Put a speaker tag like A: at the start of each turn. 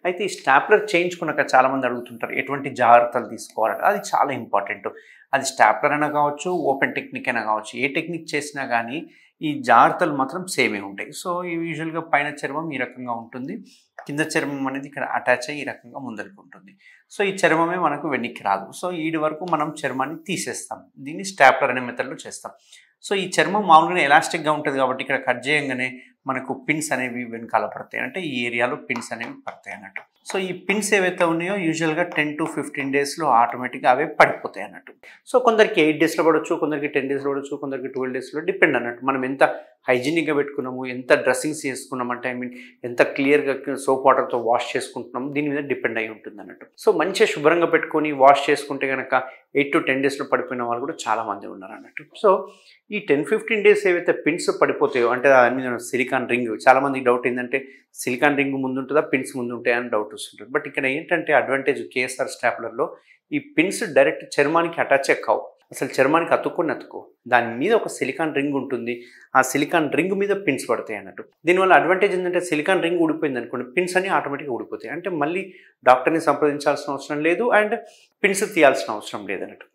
A: అయితే ఈ స్టాప్లర్ చేయించుకున్నాక చాలామంది అడుగుతుంటారు ఎటువంటి జాగ్రత్తలు తీసుకోవాలంటే అది చాలా ఇంపార్టెంట్. అది స్టాప్లర్ అయినా కావచ్చు, ఓపెన్ టెక్నిక్ అయినా కావచ్చు, ఏ టెక్నిక్ చేసినా కానీ ఈ జాగ్రత్తలు మాత్రం సేమే ఉంటాయి. సో యూజువల్గా పైన చర్మం ఈ రకంగా ఉంటుంది, కింద చర్మం అనేది ఇక్కడ అటాచ్ అయ్యి ఈ రకంగా ముందరికి ఉంటుంది. సో ఈ చర్మమే మనకు వెనక్కి రాదు. సో ఈడి వరకు మనం చర్మాన్ని తీసేస్తాం. దీన్ని స్టాప్లర్ అనే మెథడ్లో చేస్తాం. సో ఈ చర్మం మామూలుగా ఎలాస్టిక్గా ఉంటుంది కాబట్టి ఇక్కడ కట్ చేయగానే మనకు పిన్స్ అనేవి వెనకాల పడతాయి, అంటే ఈ ఏరియాలో పిన్స్ అనేవి పడతాయి అన్నట్టు. సో ఈ పిన్స్ ఏవైతే ఉన్నాయో యూజువల్గా 10 to 15 డేస్లో ఆటోమేటిక్గా అవే పడిపోతాయి అన్నట్టు. సో కొందరికి 8 డేస్లో పడవచ్చు, కొందరికి 10 డేస్లో పడవచ్చు, కొందరికి 12 డేస్లో డిపెండ్ అన్నట్టు. మనం ఎంత హైజీనిక్గా పెట్టుకున్నాము, ఎంత డ్రెస్సింగ్స్ చేసుకున్నామంటే ఎంత క్లియర్గా సోప్ వాటర్తో వాష్ చేసుకుంటున్నాము దీని మీద డిపెండ్ అయి ఉంటుంది అన్నట్టు. సో మంచిగా శుభ్రంగా పెట్టుకొని వాష్ చేసుకుంటే కనుక 8 to 10 డేస్లో పడిపోయిన వాళ్ళు కూడా చాలామంది ఉన్నారు అన్నట్టు. సో ఈ 10-15 డేస్ ఏవైతే పిన్స్ పడిపోతాయో అంటే దాని మీద సిలికాన్ రింగ్, చాలామందికి డౌట్ ఏంటంటే సిలికాన్ రింగ్ ముందు ఉంటుందా పిన్స్ ముందు ఉంటాయా అని డౌట్ వస్తుంటుంది. బట్ ఇక్కడ ఏంటంటే అడ్వాంటేజ్ కేఎస్ఆర్ స్టాప్లర్లో ఈ పిన్స్ డైరెక్ట్ చర్మానికి అటాచ్ కావు, అసలు చర్మానికి అతుక్కో దాని మీద ఒక సిలికాన్ రింగ్ ఉంటుంది, ఆ సిలికాన్ రింగ్ మీద పిన్స్ పడతాయి అన్నట్టు. దీనివల్ల అడ్వాంటేజ్ ఏంటంటే సిలికాన్ రింగ్ ఊడిపోయింది అనుకోండి, పిన్స్ అన్ని ఆటోమేటిక్గా ఊడిపోతాయి, అంటే మళ్ళీ డాక్టర్ని సంప్రదించాల్సిన అవసరం లేదు అండ్ పిన్స్ తీయాల్సిన అవసరం లేదన్నట్టు.